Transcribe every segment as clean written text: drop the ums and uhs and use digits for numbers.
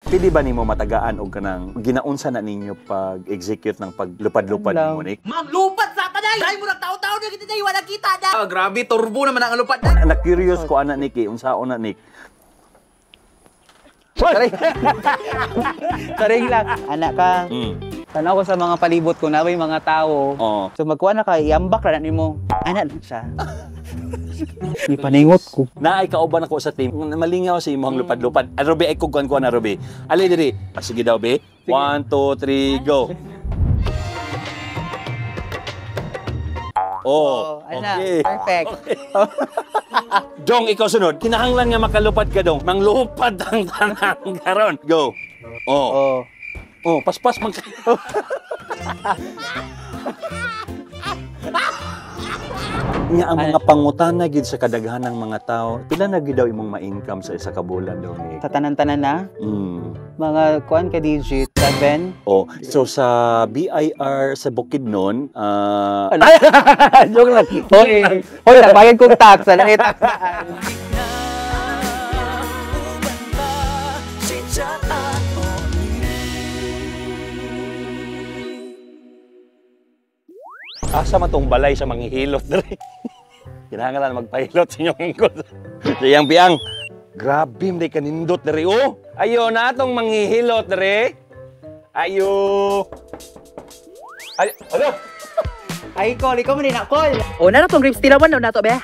Pili ba nimo matagaan og kanang ginaunsa na ninyo pag-execute ng paglupad-lupad nimo Nick? Ma'am, lupad sa panay! Dahil mo nagtao-tao na kita dahil wala kita na! Grabe, turbo naman ang lupad na! Na-curious ko ana Nick, unsaon na Nick? Karing lang, anak ka. Tanaw ko sa mga palibot ko na may mga tao. So magkuha na ka, iambak na nimo. Anak lang siya. Ipaningot ko. Naay kauban ako sa team. Malingaw sa imong lupad-lupad. Robe ay kuguan ko na Robe. Ali diri. Sige daw be. 1 2 3 go. Oh, okay. Perfect. Dong, ikaw sunod. Kinahanglan nga makalupad ka dong. Manglupad ang tanang karon. Go. Oh, paspas mag. Nga ang mga pangutana gid sa kadaghanang mga tao, pila na gid daw imong ma-income sa isa ka bulan daw ni? Sa tanan-tanan na? Mga kuan ka digit 7. So sa BIR sa Bukidnon, joke lang. Hoy, nabayad kong tax, ano tax saan? asa man tong balay sa manghihilot diri. Kinahanglan magpahilot sa inyong angkot. Siyang biang. Grabe may kanindot diri oh. Ayo na atong manghihilot diri. Ayo. Ay, ano? Ay, call, ikaw mo din na call. Na tong grapes tilawan na to be.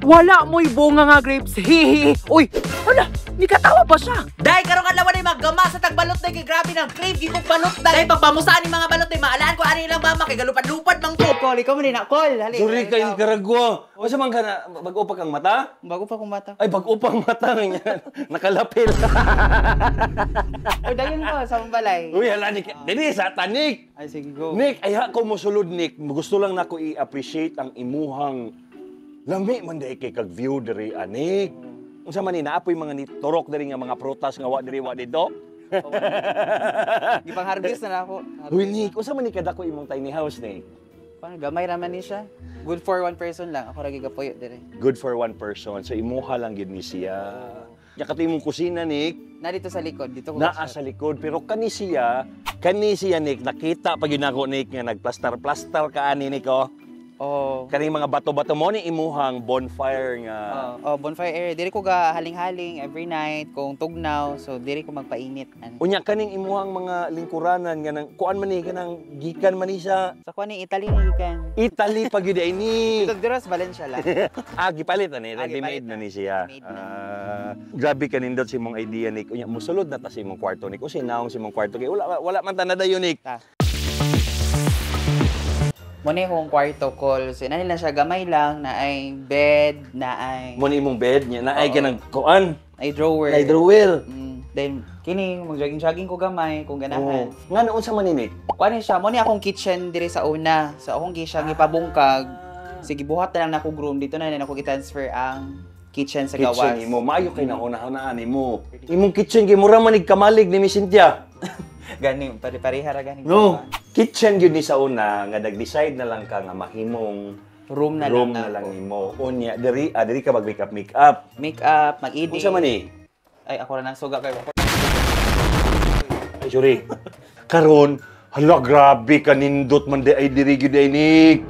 Wala mo'y bunga nga grapes. Hihi. Uy, wala. Ni katawa pa siya. Dahil karong adlaw ni maggama sa tagbalot na kay grabe ng crave gikog balot dahil pagpamusaan ni mga balot ay maalaan ko ani lang mama kay galupad-lupad mang to. Call, ikaw mo din na call. Hali. Sorry kay Nicaragua. O sa man ka na bago pa kang mata? Bago pa kong mata. Ay bago pang mata nga nakalapil. Oy, dayon ko sa balay. Uy, hala Nick. Dili sa tanik. Ay sige go. Nick, ay ko mo sulod Nick. Gusto lang nako i-appreciate ang imuhang lami man day kay kag view diri anik. Unsa man ni naapoy mga ni turok diri nga mga prutas nga wa diri wa dito. Gipang harvest na ako. Uy Nick, unsa man ni kadako imong tiny house ni? Paano gamay raman ni siya. Good for one person lang. Ako ra gigapuyo diri. Good for one person. So imuha lang gid ni siya. Ya kato imong kusina Nick. Na dito sa likod, dito ko. Naa sa likod pero kani siya Nick nakita pag nako Nick nga nagplastar-plastar ka ani Nick oh. Kaning mga bato-bato mo ni imuhang bonfire nga. Bonfire area. Diri ko ga haling-haling every night kung tugnaw. So diri ko magpainit. Unya kaning imuhang mga lingkuranan nga nang kuan man ni kanang gikan man ni siya. Sa kuan ni Italy ni gikan. Italy pag yun ay ni. Dito dira sa Valencia lang. Gipalit na ni. Ready-made na ni siya. Grabe kanindot si mong idea Nick. Unya musulod na ta si mong kwarto Nick. Usi naong si mong kwarto kay wala man ta na dayon Nick. Muna yung kwarto call. So, na nila siya gamay lang na ay bed, na ay... Muna imong bed niya, na ay ganang kuan. Ay drawer. Ay drawer. Then, kini, mag-jogging-jogging ko gamay kung ganahan. Nga noon sa maninik? Kuan siya, muna akong kitchen diri sa una. So, akong gisya gipabungkag. Sige, buhat na lang na akong room. Dito na lang ako i-transfer ang kitchen sa gawas. Kitchen imo, maayo kay na una-unaan imo. Imong kitchen kay mura manig kamalig ni Miss Cynthia. Gani, pare-pareha ra gani. No, kitchen yun ni sa una nga nag-decide na lang ka nga mahimong room na lang nimo. Unya diri ka mag-makeup. Makeup, mag-edit. Unsa man ni? Ay ako ra nang suga kay. Ay sorry. Karon, hala grabe kanindot man di ay diri gyud ay Nick.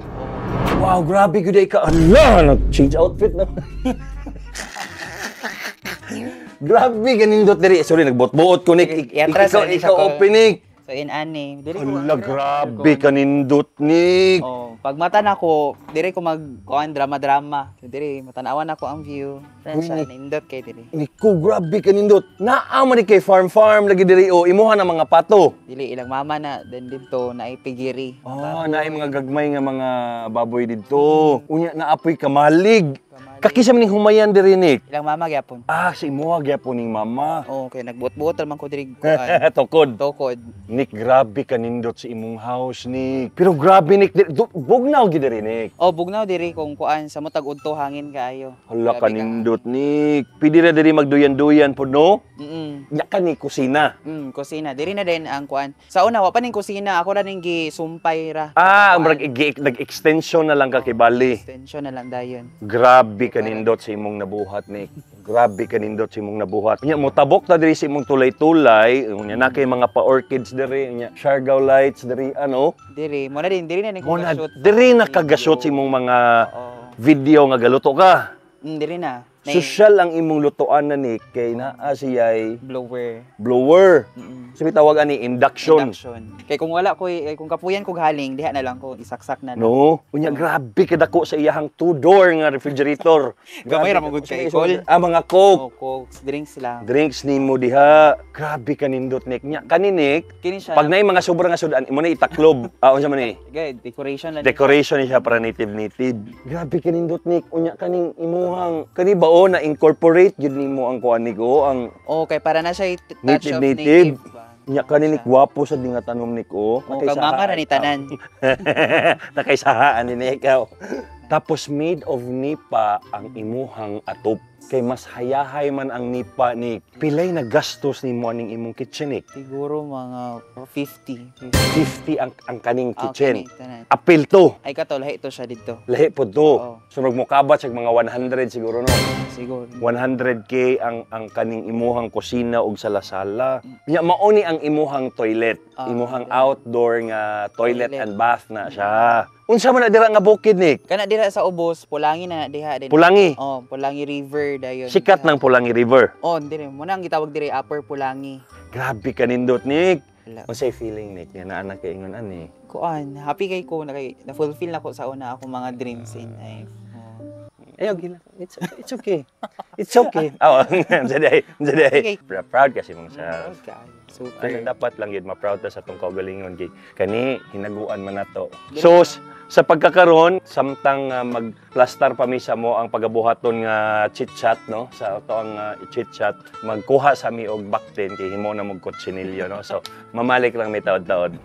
Wow, grabe gyud ay ka. Hala, nag-change outfit na. Grabe kanindot diri. Sorry, nagbot-buot ko Nick. Ikaw open Nick. So in ani, diri ko. Hala, grabe kanindot Nick. Pag mata na ko, diri ko mag-kuan drama-drama. So diri matanawan ako ang view. Siya nindot kay diri. Nico, grabe kanindot. Naa man ni kay farm lagi diri o imuha na mga pato. Dili ilang mama na then dito na ipigiri. Naay mga gagmay nga mga baboy didto. Unya naapoy kamalig. Kakisa man ni humayan diri Nick. Ilang mama gyapon. Si imuha gyapon ning mama. Okay, nagbuot-buot man ko diri Tokod. Nick, grabe kanindot sa imong house Nick. Pero grabe Nick, bugnaw gid diri Nick. Bugnaw diri kung kuan sa mo tag-udto hangin kaayo. Hala kanindot Nick. Pidi ra diri magduyan-duyan pod no? Nya kani kusina. Kusina. Diri na din ang kuan. Sa una wa pa ning kusina, ako ra ning gisumpay ra. Nag-extension na lang ka kay Bali. Extension na lang dayon. Grabe Grabe kanindot sa imong nabuhat, Nick. Grabe kanindot sa imong nabuhat. Nya motabok ta diri sa imong tulay-tulay, unya na kay mga pa-orchids diri, unya Siargao lights diri ano. Diri, mo na din na Mo na nagka-shoot. diri nakagashoot sa imong mga Oo. video nga galuto ka. Diri na. Social ang imong lutoan na, Nick, kay naa siya'y Blower. blower. Sabi tawag ani induction. Kay kung wala ko, kung kapuyan ko galing, diha na lang ko, isaksak na lang. No, unya grabe kadako sa iyahang two-door nga refrigerator. Gamay ra Grabe mo gud kadako kay sa Col. mga Coke. Oh, Cokes, drinks lang. Drinks nimo diha. Grabe kanindot, Nick. Nya kani, Nick, Kini siya. pag naay mga sobra nga sudan, imo na itaklob. Unsa man ni? Guys, decoration lang. Decoration siya para native. Grabe kanindot, Nick. Unya kaning imuhang kani bao na incorporate jud nimo ang kuan nigo, ang Okay, para na siya touch of native. native. ba? Nya kani, Nick, gwapo sa dinga tanom, Nick, oh. O, kag mama ra ni tanan. Nakaisahaan ni ikaw. Tapos made of nipa ang imuhang atop. Kay mas hayahay man ang nipa, Nick. Pilay na gastos nimo aning imong kitchen, Nick. Siguro mga 50. 50 ang kaning kitchen. Okay, tanan. Apil to. Ay kato, lahi to siya dito. Lahi po to. Oo. Sunog mo kabat sa mga 100 siguro, no? Siguro. 100K ang kaning imuhang kusina ug sala-sala. Nya mauni ang imuhang toilet. Imuhang outdoor nga toilet and bath na siya. Unsa man na dira nga bukid, Nick? Kana dira sa ubos, Pulangi na diha din. Pulangi. Oh, Pulangi River dayon. Sikat ng Pulangi River. Oh, dire mo nang gitawag dire Upper Pulangi. Grabe kanindot, Nick. Wala. Unsay feeling, Nick? Nga naa kay ingon ani. Kuan, happy kay ko na fulfill na ko sa una akong mga dreams in life. Oh. Ayaw gila. It's okay. It's okay. Oh, jadi. Okay. Proud kasi mong sa Okay. Ano, Super. dapat lang yun, ma-proud ta sa itong kaugalingon kay kani hinaguan man nato. So sa pagkakaroon, samtang mag-plaster pa misa mo ang pagabuhaton nga chit-chat, no? Sa ito ang chit-chat, magkuha sa mi og baktin kay himo na mong kutsinilyo, no? So mamalik lang may taod-taod.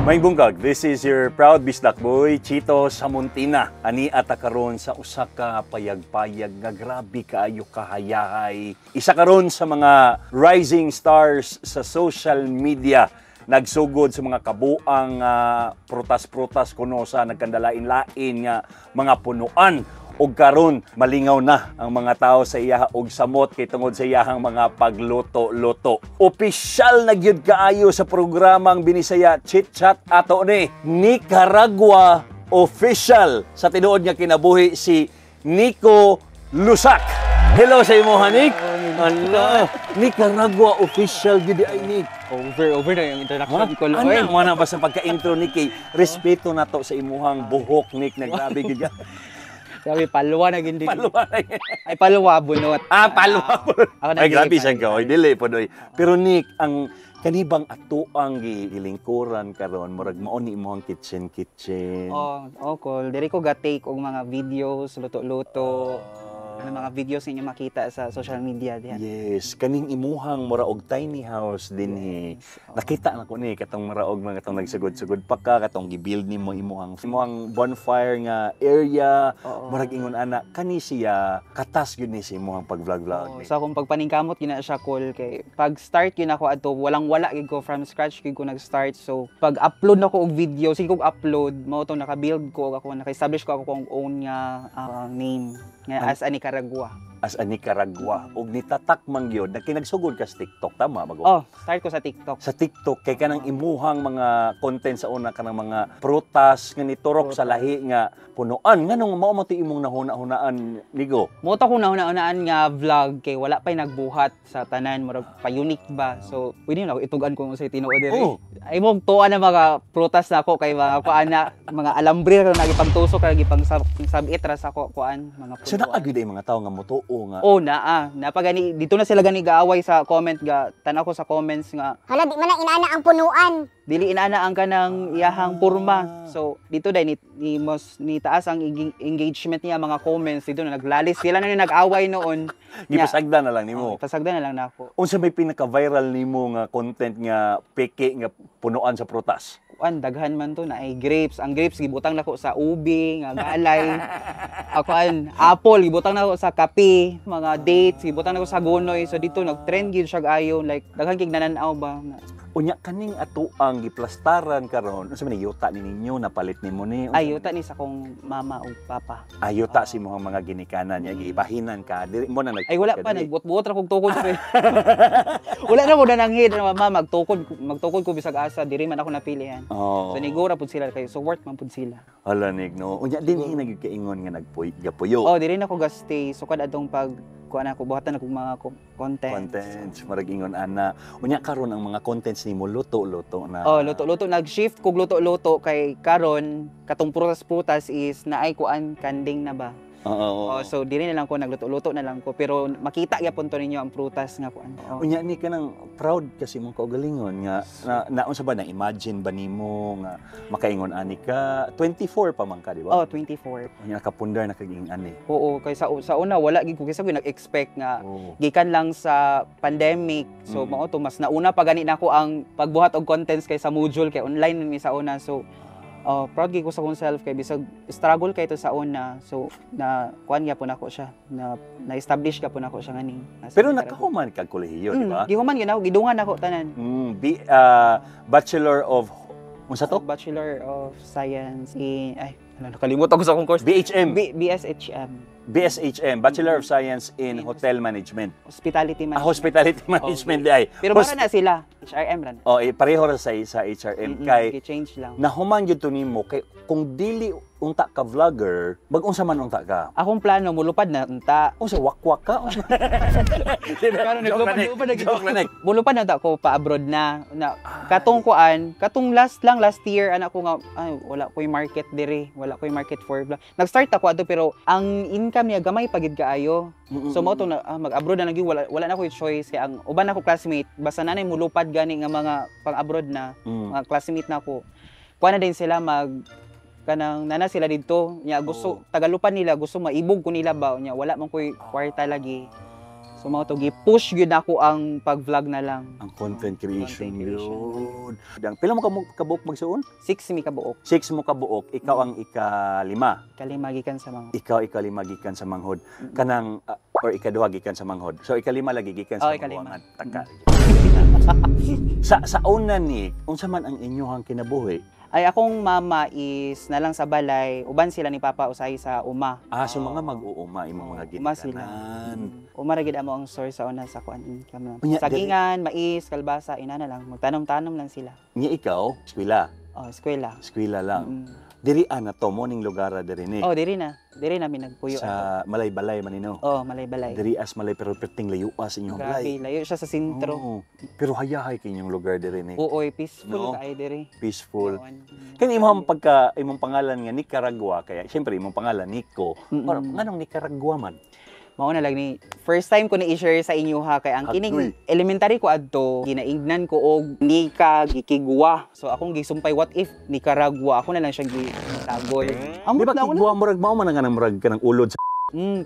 May bungkag, this is your proud bisdak boy, Chito Samuntina. Ani ata karon sa usa ka payag-payag nga grabe kaayo kahayahay. Isa karon sa mga rising stars sa social media. Nagsugod sa mga kabuang prutas-prutas kuno sa nagkandalain-lain nga mga punuan. Og karon malingaw na ang mga tao sa iya og samot kay tungod sa iyahang mga pagluto-luto. Opisyal na gyud kaayo sa programang Binisaya Chit Chat ato ni Nicaragua official sa tinuod nga kinabuhi si Nico Lusak. Hello sa imo, Nick. Ano? Nicaragua official gyud ay Nick. Over na yung introduction ko. Ano mo na ba sa pagka-intro ni kay respeto nato sa imuhang buhok, Nick, na grabe gyud. Sabi, palwa na gindi. Palwa. Ay, palwa, bunot. Palwa. Ako na Ay, grabe gay, siya ka. Oy, dili po doy. Pero Nick, ang kanibang atuang gilingkuran karon murag mao ni imong kitchen. Cool. Diri ko ga-take og mga videos, luto-luto. Ano mga videos ninyo makita sa social media diha. Yes, kaning imuhang mura og tiny house dinhi. Nakita na ko ni katong mura og mga katong nagsugod-sugod pa ka katong gi-build nimo imuhang bonfire nga area. Murag ingon ana kani siya katas gyud ni sa imuhang pag-vlog. So akong pagpaningkamot gina siya cool kay pag start gyud ako adto walang-wala gyud ko from scratch gyud ko nag-start. So pag upload nako og video, sige kog upload mao to naka-build ko ako naka-establish ko ako own nga name nga as a Nicaragua. As a Nicaragua. Og nitatak man gyud na kinagsugod ka sa TikTok, tama ba? Start ko sa TikTok. Sa TikTok kay kanang imuhang mga content sa una kanang mga prutas nga niturok sa lahi nga punuan. Nganong mao mo ti imong nahuna-hunaan nigo? Mo ta ko nahuna-hunaan nga vlog kay wala pay nagbuhat sa tanan murag pa unique ba. So pwede na ako itugan ko sa tinuod diri. Ay mo tuwa na mga prutas na ako kay mga kuana mga alambre ra nagipangtusok ra gipang sabit ra sa kuan mga So naagid ay mga tawo nga motuo nga. Napagani dito na sila gani gaaway sa comment ga tan-aw ko sa comments nga Hala, di man na inaana ang punuan. dili inaana ang kanang iyahang porma. So dito dai ni taas ang engagement niya mga comments dito na naglalis sila na nag-away noon. Gipasagdan na lang nimo. Pasagdan na lang nako. Unsa may pinaka-viral nimo nga content nga peke nga punuan sa prutas? Kuan daghan man to na ay grapes. Ang grapes gibutang nako sa ubi, nga galay. Ako apple gibutang nako sa kape, mga dates gibutang nako sa gonoy. So dito nag-trend gyud siya ayon like daghan kig nananaw ba. Unya kaning ato ang giplastaran karon, unsa man yuta ni ninyo napalit nimo ni? Ay, yuta ni sa kong mama o papa. Ayuta si mo mga ginikanan niya, gibahinan ka. Diri mo na nag. Ay, wala pa, nagbuot-buot ra kong tukod. Wala na mo na nanghid na mama, magtukod ko bisag asa, diri man ako napilihan. Oh. So, nigura pud sila kayo, so worth man pud sila. Hala nig no. Unya din nagkaingon nga gapuyo. Oh, diri na ko gastay, so kad adtong pag kuan ako buhatan ako mga content. Contents, marag ingon ana. Unya karon ang mga contents nimo luto-luto na. Oh, luto-luto, nag-shift kog luto-luto kay karon katong prutas-prutas is naay kuan kanding na ba. Oo. Oh, so diri na lang ko nagluto-luto na lang ko pero makita gyapon to ninyo ang prutas nga kuan. Oh. Unya ni kanang proud kasi mong kaugalingon nga naon sa ba na imagine ba nimo nga makaingon ani ka 24 pa man ka di ba? Oh, 24. Unya nakapundar na kaging ani. Oo, kay sa una wala gid ko kasi nag-expect nga Oh. gikan lang sa pandemic. So mao to mas nauna pa gani nako ang pagbuhat og contents kay sa module kay online ni sa una. So proud gid ko sa akong self kay bisag struggle kay to sa una. So na kuan gyapon ako siya na-establish gyapon ako siya ngani. Pero nakahuman kag kolehiyo di ba? Gihuman gyud ako, gidungan ako tanan. Bachelor of unsa to? Bachelor of Science in nakalimutan ko sa akong course. BHM. BSHM. BSHM, Bachelor of Science in Hotel Management. Hospitality Management. Hospitality Management di ay. Pero para na sila, HRM ran. Pareho ra sa HRM kay change lang. nahuman gyud to nimo kay kung dili unta ka vlogger, bag-unsa man unta ka? Akong plano mulupad na unta. Unsa wakwak ka? Karon mulupad na unta ko pa abroad na katong kuan, katong last year anak ko nga wala ko'y market diri, wala ko'y market for vlog. Nag-start ako ato pero ang income niya gamay pagid kaayo. So mo to mag-abroad na lagi wala na ko'y choice kay ang uban ako classmate basta nanay mulupad gani nga mga pang-abroad na mga classmate na ko. Kuan na din sila kanang nana sila dito nya gusto tagalupan nila gusto maibog ko nila ba nya wala man koy kwarta lagi so mao to gi-push gyud ako ang pag-vlog na lang Ang content creation yun. Pila mo kabuok magsuon? 6 mi kabuok 6 mo kabuok, ikaw ang ika-5. kalima gikan sa mga Ikaw ika-5 gikan sa manghod. Kanang or ika-2 gikan sa manghod. So ika-5 lagi gikan sa ika-5. Taka. sa una ni unsa man ang inyong kinabuhi? ay akong mama is nalang sa balay uban sila ni papa usay sa uma So mga mag-uuma imong mga uma sila ginikanan. uma ra gid amo ang source sa una sa kuan income Unya, sagingan mais kalbasa ina na lang magtanom-tanom lang sila Nya ikaw, eskwela. eskwela Eskwela lang. Diri ana to mo ning lugar diri ni. diri na mi nagpuyo Sa Malay-Balay manino. malay-balay Diri as Malay pero perting layo as inyong balay. grabe layo siya sa sentro Oo. Pero hayahay kinyong lugar diri ni. peaceful No? kay diri Peaceful. Kani imong imong pangalan nga Nicaragua kaya syempre imong pangalan Nico. Or nganong Nicaragua man? mao na lang ni first time ko na i-share sa inyo ha kay ang kining elementary ko adto ginaignan ko og Nika gikigwa so akong gisumpay what if Nicaragua ako na lang siya gitagoy Di ba kigwa murag mao man nga nang murag kanang ulod sa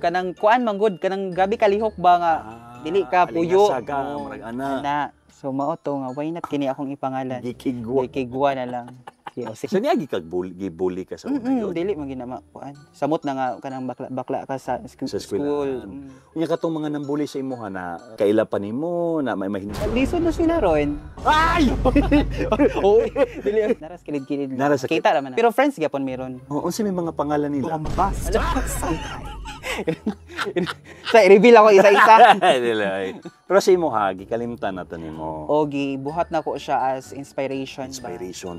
kanang kuan manggod kanang gabi kalihok ba nga dili ka puyo Saga murag ana. so mao to nga why not kini akong ipangalan Gikigwa na lang So niya gibuli ka sa una yun? dili man ginama kuan samot na nga kanang bakla ka sa school. Unya katong mga nambuli sa imuha na kaila pa nimo na may mahinig. Lisod na sila ron. Ay! Dili naras kilid-kilid. Naras sakit. Kita naman. Pero friends gyapon meron. Unsa may mga pangalan nila? Bombas. Sa i-reveal ako isa-isa. Pero sa imuha gikalimtan nato nimo. Ogi, buhat na ko siya as inspiration.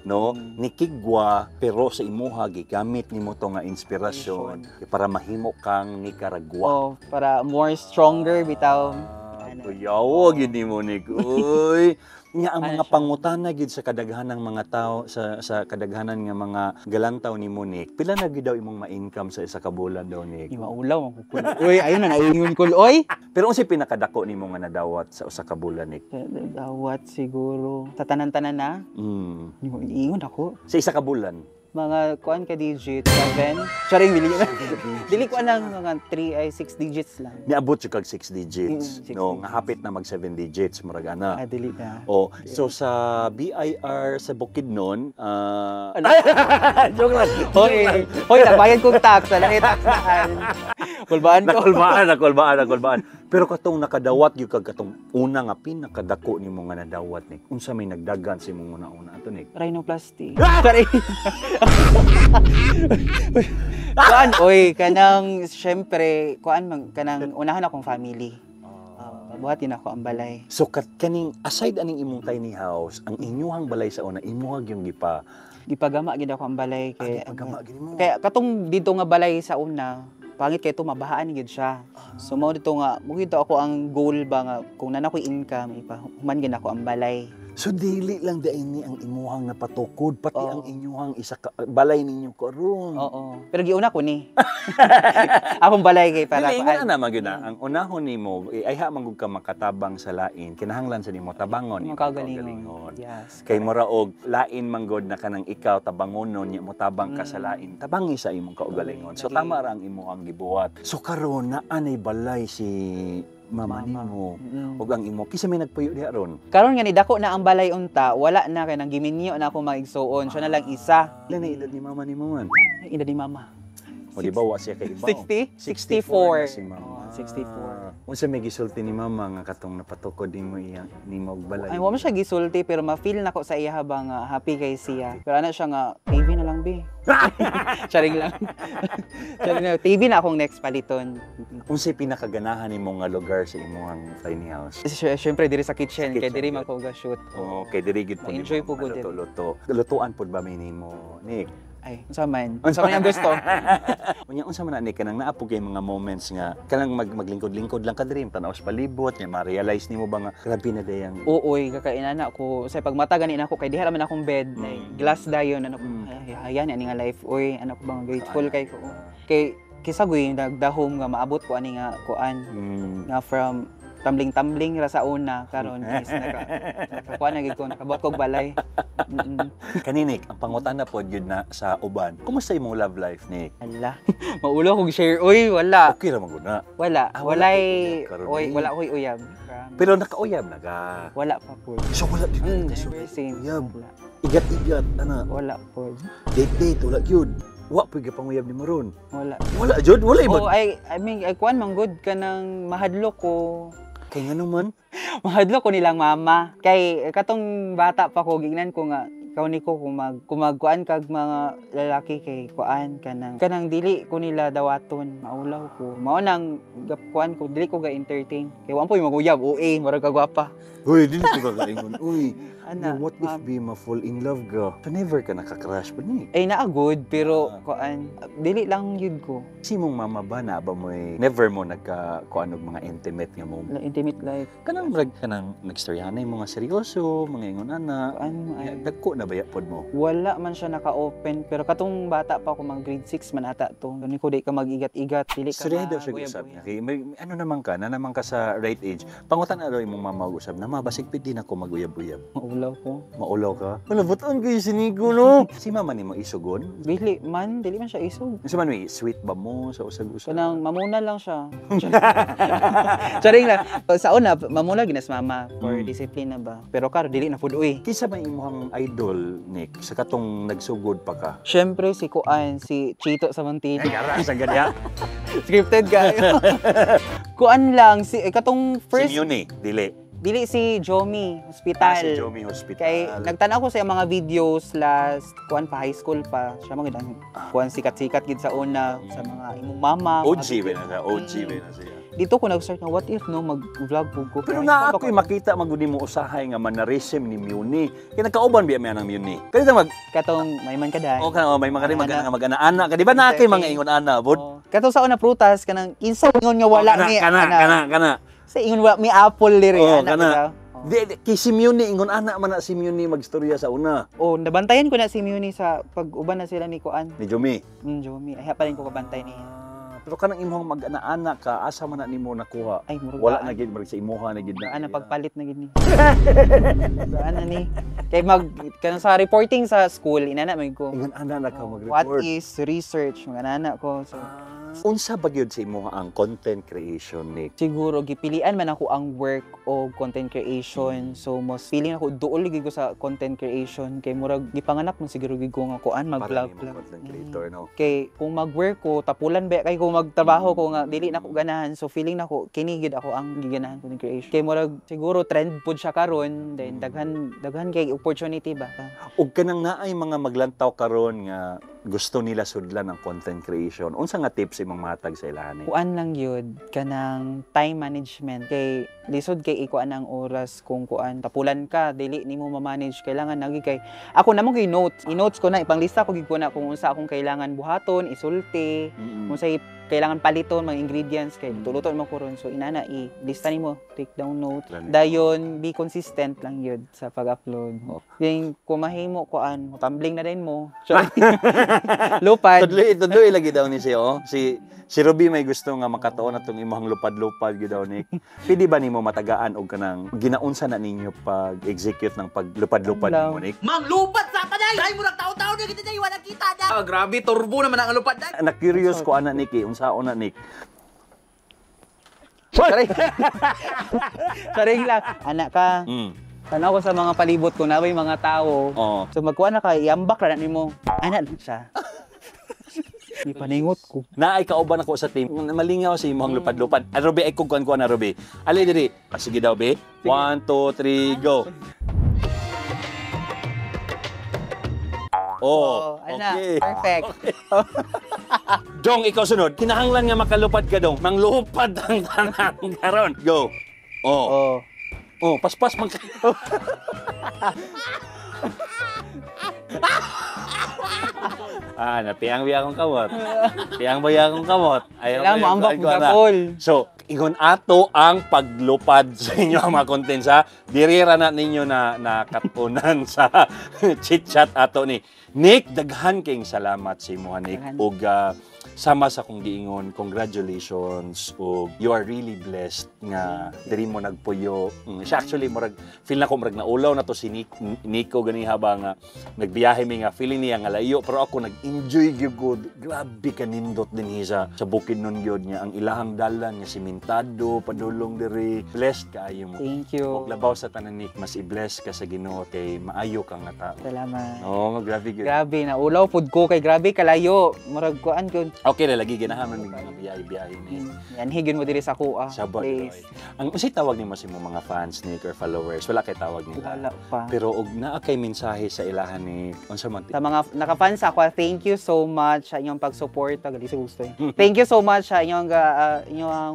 No? Nikigwa pero sa imuha gigamit nimo to nga inspirasyon para mahimo kang Nicaragua. Para more stronger bitaw. Kuyaw gid nimo Nick. Uy. Nya ang mga pangutana gid sa kadaghanang mga tao sa kadaghanan nga mga galantaw ni Monique. Pila na gid daw imong ma-income sa isa ka bulan daw Nick? Di maulaw ang kukul. Uy, ayun na naingon ko. Oy. Pero unsa pinakadako nimo nga nadawat sa usa ka bulan Nick? Dawat siguro sa tanan-tanan na. Di mo iingon ako. Sa isa ka bulan. Mga kuan ka digit 7. Charing dili na. Dili ko anang mga 6 digits lang. Niabot jud kag 6 digits. 6 No, nga hapit na mag 7 digits murag ana. Dili na. So sa BIR sa Bukidnon, Joke lang. Hoy, nagbayad kong tax, lang tax na. Kulbaan ko. nakulbaan. Pero katong nakadawat gyud kag katong una nga pinakadako nimo nga nadawat ni. Unsa may nagdagan sa imong una ato ni? Rhinoplasty. Sorry. Kuan, oy, kanang syempre, kanang unahan akong family. Buhatin ako ang balay. So kaning aside aning imong tiny house, ang inyuhang balay sa una imuhag yung Gipagama gid ako ang balay kay gipagama gid mo. kaya katong dito nga balay sa una, pangit kay to mabahaan gid siya. So mao dito nga, mugito ako ang goal ba nga kung nanakoy income ipahuman gid ako ang balay. So dili lang daini ang imuhang napatukod pati Oo. ang inyuhang balay ninyo karon. Oo. Pero giuna ko ni. Akong balay kay para Dili nga na magyud na ang unahon nimo ay ha manggug ka makatabang sa lain kinahanglan sa nimo tabangon nimo Makagalingon. Yes. kay mura og lain manggod na kanang ikaw tabangonon nya mo tabang ka sa lain tabangi sa imong kaugalingon. So tama ra ang imuhang gibuhat. So karon naa nay balay si mama nimo ug ang imo kisa may nagpuyo diha ron. Karon nga ni dako na ang balay unta, wala na kay nang giminyo na ako maigsuon. Siya na lang isa. Ilan na edad ni mama nimo man? Ina ni mama. O di ba wa siya kay ibaw? 60? 64 na si mama. Oh, 64. Unsa may gisulti ni mama nga katong napatukod nimo iya nimo og balay? Ay, wala siya gisulti pero ma-feel nako sa iya habang happy kay siya. Pero ana siya nga TV na lang bi. Charing lang. Charing lang. TV na akong next paliton. Unsay pinakaganahan nimo nga lugar sa imong tiny house? Siyempre diri sa kitchen kay kitchen, diri yeah. mako ga shoot. Oh, kay diri gid po Na-enjoy po gud diri. luto. Lutuan pod ba may nimo, Nick? Ay, unsa man? Unsa man ang gusto? Unya unsa man ni kanang naapog kay mga moments nga kanang maglingkod-lingkod lang ka diri tanaw sa palibot nya ma-realize nimo ba nga grabe na dayang Uoy, kakainana ko. Sa pagmata ganin ako kay diha man akong bed, glass dayon ano ko. Ayan ani nga life oy, ano ko bang grateful kay ko. Kay kisagoy nagdahom nga maabot ko ani nga kuan nga from tumbling ra sa una karon is nakakuha na gid ko nakabot kog balay. Kaninik ang pangutana pod yun na sa uban. Kumusta imong love life ni? Ala. Maulo kog share oy wala. Okay ra maguna. Wala. wala Walay karon oy eh. wala koy uyab. Pero nakauyab na ka. Wala pa po. So wala gyud ka Never seen. uyab. Wala. Igat-igat ana. Wala po. Date wala gyud. Wa pud panguyab ni maron. Wala. Wala jud, wala Oh, ba? I mean, kuan man good ka nang mahadlok ko. Kay ngano man? Mahadlok ko nilang mama. Kay katong bata pa ko gignan ko nga ikaw ni ko kumagkuan kag mga lalaki kay kuan kanang dili ko nila dawaton maulaw ko. Mao nang kuan ko dili ko ga entertain. Kay wa po maguyab OA murag ka gwapa. Uy, dili ko kagaingon. Uy, Ana. what if be ma-fall in love ka? So never ka nakaka-crush pa ni. Ay naa good pero kuan dili lang yun ko. Si mong mama ba na ba mo never mo nagka-kuan og mga intimate nga mo? Intimate life. Kanang murag kanang nagstoryahan yung mga seryoso, mga ingon ana. Kuan ay Dagko na ba yapod mo? wala man siya naka-open pero katong bata pa ako mag grade 6 man ata to. Gani ko di ka mag-igat-igat, dili ka Sorry daw siya usab niya. Kay ano naman ka, na naman ka sa right age. Pangutan na daw imong mama usab na mabasigpit din ako maguyab-uyab. Maulaw ko. Maulaw ka? Wala buton ko yung sinigo no. Si mama nimo isugon? Dili man siya isog. Unsa man may sweet ba mo sa usag-usag? Kanang mamuna lang siya. Charing lang. Sa una, mamuna ginas mama for discipline na ba. Pero karo dili na food uy. Kinsa ba imong idol, Nick? Sa katong nagsugod pa ka? Syempre si Kuan, si Chito Samantino. Gara sa ganya. Scripted ka. Kuan lang si katong first Si Muni, dili. dili si Jomi Hospital. Si Jomi Hospital. Kay nagtanaw ko sa mga videos last kuan pa high school pa. Siya mga gid kuan sikat-sikat gid sa una sa mga imong mama. OG ba na siya? OG ba na siya? Dito ko nag-start na what if no mag-vlog po ko. Pero na ako'y makita magudi mo usahay nga mannerism ni Muni. Kaya nagkauban biya may ng Muni. Kaya mag Katong may man kada. o ka may mga rin mag-ana-ana ka. Di ba na ako'y mga ingon ana bud? Katong sa una prutas kanang insa ingon nga wala ni kana. Sa ingon wala mi apple diri Oh, ana. kana. Oh. Di kay si Muni ingon ana man na si Muni magstorya sa una. Oh, nabantayan ko na si Muni sa pag-uban na sila ni Kuan. Ni Jomi. Jomi. Ay pa rin ko kabantay niya. Pero kanang imong mag-ana-ana ka asa man na nimo nakuha? Ay murag Wala na gid marag sa imuha na gid na. ana pagpalit na gid ni. Ana ni. Kay kanang sa reporting sa school inana may ko. Ingon ana na ka What mag-report. is research mga nana ko. So Unsa ba gyud sa imo ang content creation, Nick? Siguro gipilian man ako ang work o content creation. So most feeling ako duol gid ko sa content creation kay murag gipanganak man siguro gid ko nga kuan mag-vlog. Content creator, no? Kay kung mag-work ko tapulan ba kay kung magtrabaho ko nga dili na ko ganahan. So feeling nako kini gid ako ang giganahan content creation. Kay murag siguro trend pud siya karon then daghan kay opportunity ba. Ug kanang naay mga maglantaw karon nga gusto nila sudlan ang content creation. Unsa nga tips imong matag sa ilahan? Kuan lang yun kanang time management kay lisod kay ikuan ang oras kung kuan tapulan ka dili nimo ma-manage kailangan nagi kay ako namo kay notes i-notes ko na ipanglista ko gid ko na kung unsa akong kailangan buhaton isulti kung sa kailangan paliton mga ingredients kay luto mo ko ron so inana i-lista nimo take down notes dayon be consistent lang yun sa pag-upload yung kumahimo kuan tumbling na din mo lupad Tudloy lagi daw ni siya, oh. Si Ruby may gusto nga makatuon atong imong lupad-lupad gyud daw ni. Pwede ba nimo matagaan og kanang ginaunsa na ninyo pag-execute ng paglupad-lupad nimo, Nick? Mang lupad sa panay! Ay mo nagtao-tao na kita na wala kita na! Grabe, turbo naman ang lupad na! Na-curious ko ana Nick, unsaon na Nick? Saring lang anak ka tanaw ko sa mga palibot ko na may mga tao Oo. so magkuha na ka iambak ra nimo ana lang siya ipaningot ko Naay kauban ako sa team. Malingaw sa imong lupad-lupad. Ruby ay kuan ko na Ruby. Ali diri. Sige daw, be. 1 2 3 go. Oh, ana okay. perfect Dong, ikaw sunod. Kinahanglan nga makalupad ka dong. Manglupad ang tanan karon. Go. Oh. Oh, paspas man ka. Napiyang biya akong kamot. Piyang biya akong kamot. kailangan mo ambak mo gakol So, ingon ato ang paglupad sa inyo ang mga contents ha. Dirira na ninyo na nakatunan sa chit-chat ato ni Nick. Daghan kayong salamat sa imo Nick. Ug sama sa kong giingon, congratulations ug you are really blessed nga diri mo nagpuyo. Siya actually murag feel na ko murag naulaw na to si Nico gani habang nagbiyahe mi nga feeling niya nga layo pero ako nag-enjoy gyud. Grabe ka nindot dinhi sa Bukidnon gyud niya ang ilahang dalan nga simentado padulong diri. Blessed kaayo mo. thank you Ug labaw sa tanan Nick mas i-bless ka sa Ginoo kay maayo kang nga tao. salamat Oh, grabe gyud. grabe na ulaw pud ko kay grabe kalayo murag kuan gyud Okay na lagi ginahaman mi mga biyahe-biyahe ni. yan higin mo diri sa kuha Sabot. please Ang usay tawag nimo sa imong mga fans Nick or followers, wala kay tawag nila. wala pa Pero og naa kay mensahe sa ilahan ni unsa man sa mga naka-fans ako, thank you so much sa inyong pag-suporta. Gali sa gusto yun. Thank you so much sa inyong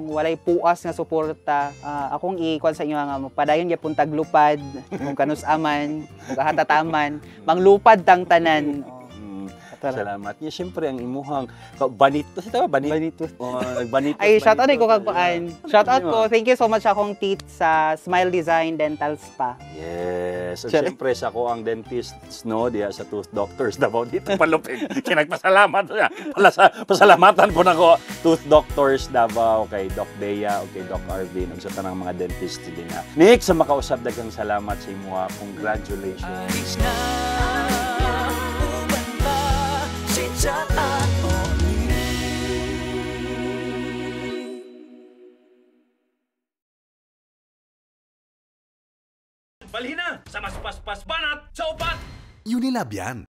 walay puas nga suporta. Akong ikuan sa inyo nga padayon gyapon taglupad, kung kanus-aman, kung kahatataman, manglupad tang tanan. Salamat niya. Siyempre, ang imuhang banito. Tama, banito. Banito. Ay, shoutout ko kagpaan. Shoutout ko. Thank you so much akong teeth sa Smile Design Dental Spa. Yes. At siyempre, sa ako ang dentists, no, diya sa Tooth Doctors Davao. Dito palupig. Kinagpasalamat siya. Pasalamatan po na ko. Tooth Doctors Davao, kay Doc Bea, o kay Doc Arvin, ug sa tanang mga dentist din na. Nick, sa makausap, daghang salamat sa imuha. Congratulations. Balhin na sa mas paspas banat sa upat! Unilab yan.